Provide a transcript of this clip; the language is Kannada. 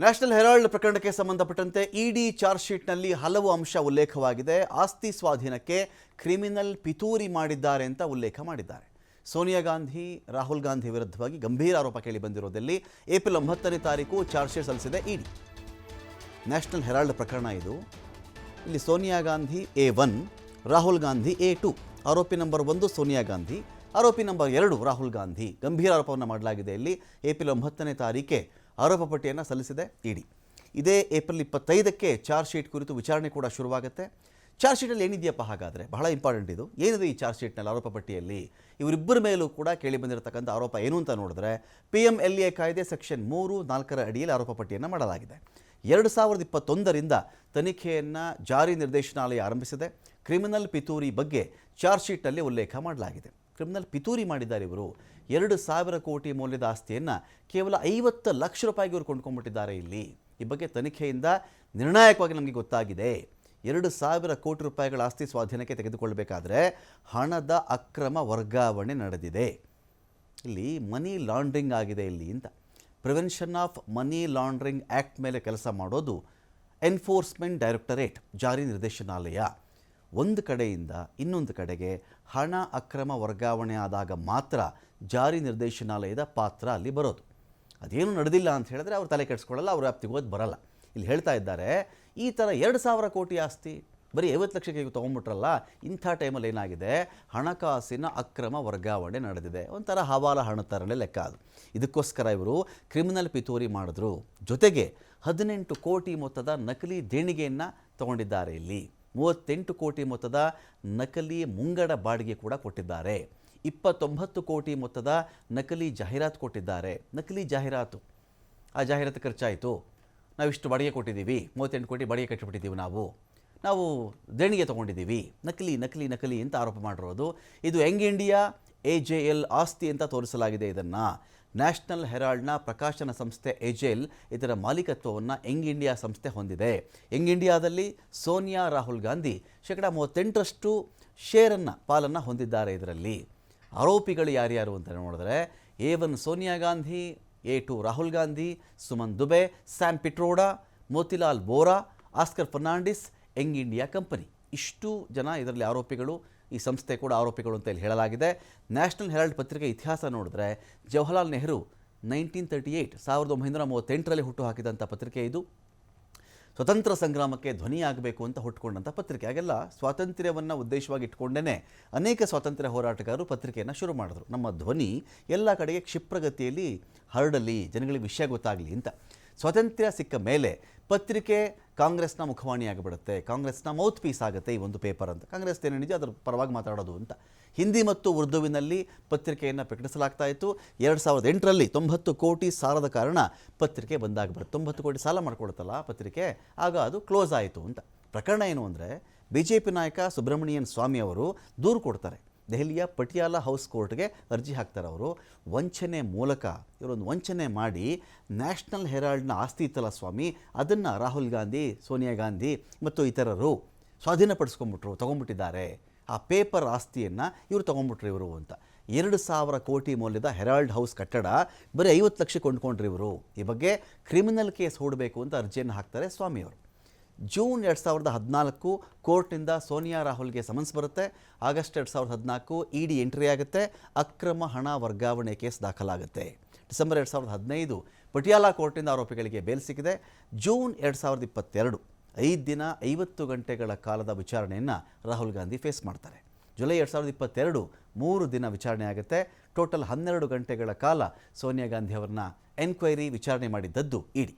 ನ್ಯಾಷನಲ್ ಹೆರಾಲ್ಡ್ ಪ್ರಕರಣಕ್ಕೆ ಸಂಬಂಧಪಟ್ಟಂತೆ ಇಡಿ ಚಾರ್ಜ್ ಶೀಟ್ನಲ್ಲಿ ಹಲವು ಅಂಶ ಉಲ್ಲೇಖವಾಗಿದೆ. ಆಸ್ತಿ ಸ್ವಾಧೀನಕ್ಕೆ ಕ್ರಿಮಿನಲ್ ಪಿತೂರಿ ಮಾಡಿದ್ದಾರೆ ಅಂತ ಉಲ್ಲೇಖ ಮಾಡಿದ್ದಾರೆ. ಸೋನಿಯಾ ಗಾಂಧಿ, ರಾಹುಲ್ ಗಾಂಧಿ ವಿರುದ್ಧವಾಗಿ ಗಂಭೀರ ಆರೋಪ ಕೇಳಿ ಬಂದಿರೋದಲ್ಲಿ ಏಪ್ರಿಲ್ 9ನೇ ತಾರೀಕು ಚಾರ್ಜ್ ಶೀಟ್ ಸಲ್ಲಿಸಿದೆ ಇಡಿ. ನ್ಯಾಷನಲ್ ಹೆರಾಲ್ಡ್ ಪ್ರಕರಣ ಇದು. ಇಲ್ಲಿ ಸೋನಿಯಾ ಗಾಂಧಿ A1, ರಾಹುಲ್ ಗಾಂಧಿ A2. ಆರೋಪಿ ನಂಬರ್ 1 ಸೋನಿಯಾ ಗಾಂಧಿ, ಆರೋಪಿ ನಂಬರ್ 2 ರಾಹುಲ್ ಗಾಂಧಿ. ಗಂಭೀರ ಆರೋಪವನ್ನು ಮಾಡಲಾಗಿದೆ. ಇಲ್ಲಿ ಏಪ್ರಿಲ್ 9ನೇ ತಾರೀಕೆ ಆರೋಪ ಪಟ್ಟಿಯನ್ನು ಸಲ್ಲಿಸಿದೆ ಇಡಿ. ಇದೇ ಏಪ್ರಿಲ್ 25ಕ್ಕೆ ಚಾರ್ಜ್ ಶೀಟ್ ಕುರಿತು ವಿಚಾರಣೆ ಕೂಡ ಶುರುವಾಗುತ್ತೆ. ಚಾರ್ಜ್ ಶೀಟಲ್ಲಿ ಏನಿದೆಯಪ್ಪ ಹಾಗಾದರೆ? ಬಹಳ ಇಂಪಾರ್ಟೆಂಟ್ ಇದು. ಏನಿದೆ ಈ ಚಾರ್ಜ್ ಶೀಟ್ನಲ್ಲಿ ಆರೋಪ ಪಟ್ಟಿಯಲ್ಲಿ? ಇವರಿಬ್ಬರ ಮೇಲೂ ಕೂಡ ಕೇಳಿ ಬಂದಿರತಕ್ಕಂಥ ಆರೋಪ ಏನು ಅಂತ ನೋಡಿದ್ರೆ, PMLA ಕಾಯ್ದೆ ಸೆಕ್ಷನ್ 3(4) ಅಡಿಯಲ್ಲಿ ಆರೋಪ ಪಟ್ಟಿಯನ್ನು ಮಾಡಲಾಗಿದೆ. 2021ರಿಂದ ತನಿಖೆಯನ್ನು ಜಾರಿ ನಿರ್ದೇಶನಾಲಯ ಆರಂಭಿಸಿದೆ. ಕ್ರಿಮಿನಲ್ ಪಿತೂರಿ ಬಗ್ಗೆ ಚಾರ್ಜ್ ಶೀಟ್ನಲ್ಲಿ ಉಲ್ಲೇಖ ಮಾಡಲಾಗಿದೆ. ಕ್ರಿಮಿನಲ್ ಪಿತೂರಿ ಮಾಡಿದ್ದಾರೆ ಇವರು. 2,000 ಕೋಟಿ ಮೌಲ್ಯದ ಆಸ್ತಿಯನ್ನು ಕೇವಲ 50 ಲಕ್ಷ ರೂಪಾಯಿಗೆ ಇವರು ಕೊಂಡ್ಕೊಂಡ್ಬಿಟ್ಟಿದ್ದಾರೆ. ಇಲ್ಲಿ ಈ ಬಗ್ಗೆ ತನಿಖೆಯಿಂದ ನಿರ್ಣಾಯಕವಾಗಿ ನಮಗೆ ಗೊತ್ತಾಗಿದೆ. 2,000 ಕೋಟಿ ರೂಪಾಯಿಗಳ ಆಸ್ತಿ ಸ್ವಾಧೀನಕ್ಕೆ ತೆಗೆದುಕೊಳ್ಳಬೇಕಾದ್ರೆ ಹಣದ ಅಕ್ರಮ ವರ್ಗಾವಣೆ ನಡೆದಿದೆ. ಇಲ್ಲಿ ಮನಿ ಲಾಂಡ್ರಿಂಗ್ ಆಗಿದೆ ಇಲ್ಲಿ ಅಂತ. Prevention of money laundering act ಮೇಲೆ ಕೆಲಸ ಮಾಡೋದು ಎನ್ಫೋರ್ಸ್ಮೆಂಟ್ ಡೈರೆಕ್ಟರೇಟ್, ಜಾರಿ ನಿರ್ದೇಶನಾಲಯ. ಒಂದು ಕಡೆಯಿಂದ ಇನ್ನೊಂದು ಕಡೆಗೆ ಹಣ ಅಕ್ರಮ ವರ್ಗಾವಣೆ ಆದಾಗ ಮಾತ್ರ ಜಾರಿ ನಿರ್ದೇಶನಾಲಯದ ಪಾತ್ರ ಅಲ್ಲಿ ಬರೋದು. ಅದೇನು ನಡೆದಿಲ್ಲ ಅಂತ ಹೇಳಿದ್ರೆ ಅವ್ರು ತಲೆ ಕೆಡಿಸ್ಕೊಳ್ಳಲ್ಲ, ಅವ್ರ ವ್ಯಾಪ್ತಿಗೆ ಹೋದ್ ಬರಲ್ಲ. ಇಲ್ಲಿ ಹೇಳ್ತಾ ಇದ್ದಾರೆ, ಈ ಥರ 2,000 ಕೋಟಿ ಆಸ್ತಿ ಬರೀ 50 ಲಕ್ಷಕ್ಕೆ ತೊಗೊಂಡ್ಬಿಟ್ರಲ್ಲ, ಇಂಥ ಟೈಮಲ್ಲಿ ಏನಾಗಿದೆ, ಹಣಕಾಸಿನ ಅಕ್ರಮ ವರ್ಗಾವಣೆ ನಡೆದಿದೆ. ಒಂಥರ ಹವಾಲ ಹಣ ಥರನೇ ಲೆಕ್ಕ ಅದು. ಇದಕ್ಕೋಸ್ಕರ ಇವರು ಕ್ರಿಮಿನಲ್ ಪಿತೂರಿ ಮಾಡಿದ್ರು. ಜೊತೆಗೆ 18 ಕೋಟಿ ಮೊತ್ತದ ನಕಲಿ ದೇಣಿಗೆಯನ್ನು ತಗೊಂಡಿದ್ದಾರೆ. ಇಲ್ಲಿ 38 ಕೋಟಿ ಮೊತ್ತದ ನಕಲಿ ಮುಂಗಡ ಬಾಡಿಗೆ ಕೂಡ ಕೊಟ್ಟಿದ್ದಾರೆ. 29 ಕೋಟಿ ಮೊತ್ತದ ನಕಲಿ ಜಾಹೀರಾತು ಕೊಟ್ಟಿದ್ದಾರೆ. ನಕಲಿ ಜಾಹೀರಾತು, ಆ ಜಾಹೀರಾತು ಖರ್ಚಾಯಿತು, ನಾವಿಷ್ಟು ಬಾಡಿಗೆ ಕೊಟ್ಟಿದ್ದೀವಿ, 38 ಕೋಟಿ ಬಾಡಿಗೆ ಕಟ್ಟಿಬಿಟ್ಟಿದ್ದೀವಿ, ನಾವು ದೇಣಿಗೆ ತೊಗೊಂಡಿದ್ದೀವಿ, ನಕಲಿ ನಕಲಿ ನಕಲಿ ಅಂತ ಆರೋಪ ಮಾಡಿರೋದು. ಇದು ಯಂಗ್ ಇಂಡಿಯಾ AJL ಆಸ್ತಿ ಅಂತ ತೋರಿಸಲಾಗಿದೆ. ಇದನ್ನು ನ್ಯಾಷನಲ್ ಹೆರಾಲ್ಡ್ನ ಪ್ರಕಾಶನ ಸಂಸ್ಥೆ AJL ಇದರ ಮಾಲೀಕತ್ವವನ್ನು ಯಂಗ್ ಇಂಡಿಯಾ ಸಂಸ್ಥೆ ಹೊಂದಿದೆ. ಯಂಗ್ ಇಂಡಿಯಾದಲ್ಲಿ ಸೋನಿಯಾ, ರಾಹುಲ್ ಗಾಂಧಿ 38% ಶೇರನ್ನು, ಪಾಲನ್ನು ಹೊಂದಿದ್ದಾರೆ. ಇದರಲ್ಲಿ ಆರೋಪಿಗಳು ಯಾರ್ಯಾರು ಅಂತ ನೋಡಿದ್ರೆ, A1 Sonia Gandhi, A2 Rahul Gandhi, Suman Dubey, Sam Pitroda, Motilal Bora, Oscar Fernandes, Young India company. ಇಷ್ಟು ಜನ ಇದರಲ್ಲಿ ಆರೋಪಿಗಳು. ಈ ಸಂಸ್ಥೆ ಕೂಡ ಆರೋಪಿಗಳು ಅಂತ ಇಲ್ಲಿ ಹೇಳಲಾಗಿದೆ. ನ್ಯಾಷನಲ್ ಹೆರಾಲ್ಡ್ ಪತ್ರಿಕೆ ಇತಿಹಾಸ ನೋಡಿದ್ರೆ, ಜವಾಹರ್ಲಾಲ್ ನೆಹರು 1938 ಹುಟ್ಟು ಹಾಕಿದಂಥ ಪತ್ರಿಕೆ ಇದು. ಸ್ವತಂತ್ರ ಸಂಗ್ರಾಮಕ್ಕೆ ಧ್ವನಿಯಾಗಬೇಕು ಅಂತ ಹುಟ್ಟುಕೊಂಡಂಥ ಪತ್ರಿಕೆ. ಆಗೆಲ್ಲ ಸ್ವಾತಂತ್ರ್ಯವನ್ನು ಉದ್ದೇಶವಾಗಿ ಇಟ್ಕೊಂಡೇ ಅನೇಕ ಸ್ವಾತಂತ್ರ್ಯ ಹೋರಾಟಗಾರರು ಪತ್ರಿಕೆಯನ್ನು ಶುರು ಮಾಡಿದ್ರು. ನಮ್ಮ ಧ್ವನಿ ಎಲ್ಲ ಕಡೆಗೆ ಕ್ಷಿಪ್ರಗತಿಯಲ್ಲಿ ಹರಡಲಿ, ಜನಗಳಿಗೆ ವಿಷಯ ಗೊತ್ತಾಗಲಿ ಅಂತ. ಸ್ವಾತಂತ್ರ್ಯ ಸಿಕ್ಕ ಮೇಲೆ ಪತ್ರಿಕೆ ಕಾಂಗ್ರೆಸ್ನ ಮುಖವಾಣಿಯಾಗಿಬಿಡುತ್ತೆ, ಕಾಂಗ್ರೆಸ್ನ ಮೌತ್ ಪೀಸ್ ಆಗುತ್ತೆ ಈ ಒಂದು ಪೇಪರ್ ಅಂತ. ಕಾಂಗ್ರೆಸ್ ಏನೇನಿದೆಯೋ ಅದರ ಪರವಾಗಿ ಮಾತಾಡೋದು ಅಂತ. ಹಿಂದಿ ಮತ್ತು ಉರ್ದುವಿನಲ್ಲಿ ಪತ್ರಿಕೆಯನ್ನು ಪ್ರಕಟಿಸಲಾಗ್ತಾ ಇತ್ತು. 2008ರಲ್ಲಿ 90 ಕೋಟಿ ಸಾಲದ ಕಾರಣ ಪತ್ರಿಕೆ ಬಂದಾಗ್ಬಿಡುತ್ತೆ. 90 ಕೋಟಿ ಸಾಲ ಮಾಡಿಕೊಡುತ್ತಲ್ಲ ಪತ್ರಿಕೆ, ಆಗ ಅದು ಕ್ಲೋಸ್ ಆಯಿತು ಅಂತ. ಪ್ರಕರಣ ಏನು ಅಂದರೆ, BJP ನಾಯಕ ಸುಬ್ರಮಣಿಯನ್ ಸ್ವಾಮಿ ಅವರು ದೂರು ಕೊಡ್ತಾರೆ. ದೆಹಲಿಯ ಪಟಿಯಾಲ ಹೌಸ್ ಕೋರ್ಟ್ಗೆ ಅರ್ಜಿ ಹಾಕ್ತಾರೆ. ಅವರು ವಂಚನೆ ಮೂಲಕ ಇವರೊಂದು ವಂಚನೆ ಮಾಡಿ ನ್ಯಾಷನಲ್ ಹೆರಾಲ್ಡ್ನ ಆಸ್ತಿ ಇತ್ತಲ್ಲ ಸ್ವಾಮಿ, ಅದನ್ನು ರಾಹುಲ್ ಗಾಂಧಿ, ಸೋನಿಯಾ ಗಾಂಧಿ ಮತ್ತು ಇತರರು ಸ್ವಾಧೀನಪಡಿಸ್ಕೊಂಡ್ಬಿಟ್ರು, ತೊಗೊಂಡ್ಬಿಟ್ಟಿದ್ದಾರೆ. ಆ ಪೇಪರ್ ಆಸ್ತಿಯನ್ನು ಇವರು ತೊಗೊಂಡ್ಬಿಟ್ರು ಇವರು ಅಂತ. 2,000 ಕೋಟಿ ಮೌಲ್ಯದ ಹೆರಾಲ್ಡ್ ಹೌಸ್ ಕಟ್ಟಡ ಬರೀ 50 ಲಕ್ಷ ಕೊಂಡ್ಕೊಂಡ್ರು ಇವರು. ಈ ಬಗ್ಗೆ ಕ್ರಿಮಿನಲ್ ಕೇಸ್ ಹೂಡಬೇಕು ಅಂತ ಅರ್ಜಿಯನ್ನು ಹಾಕ್ತಾರೆ ಸ್ವಾಮಿಯವರು. ಜೂನ್ 2014 ಕೋರ್ಟ್ನಿಂದ ಸೋನಿಯಾ, ರಾಹುಲ್ಗೆ ಸಮನ್ಸ್ ಬರುತ್ತೆ. ಆಗಸ್ಟ್ 2014 ಇಡಿ ಎಂಟ್ರಿ ಆಗುತ್ತೆ. ಅಕ್ರಮ ಹಣ ವರ್ಗಾವಣೆ ಕೇಸ್ ದಾಖಲಾಗುತ್ತೆ. ಡಿಸೆಂಬರ್ 2015 ಪಟಿಯಾಲ ಕೋರ್ಟ್ನಿಂದ ಆರೋಪಿಗಳಿಗೆ ಬೇಲ್ ಸಿಕ್ಕಿದೆ. ಜೂನ್ 2022 5 ದಿನ 50 ಗಂಟೆಗಳ ಕಾಲದ ವಿಚಾರಣೆಯನ್ನು ರಾಹುಲ್ ಗಾಂಧಿ ಫೇಸ್ ಮಾಡ್ತಾರೆ. ಜುಲೈ 2022 3 ದಿನ ವಿಚಾರಣೆ ಆಗುತ್ತೆ. ಟೋಟಲ್ 12 ಗಂಟೆಗಳ ಕಾಲ ಸೋನಿಯಾ ಗಾಂಧಿ ಅವರನ್ನ ಎನ್ಕ್ವೈರಿ ವಿಚಾರಣೆ ಮಾಡಿದ್ದದ್ದು ಇಡಿ.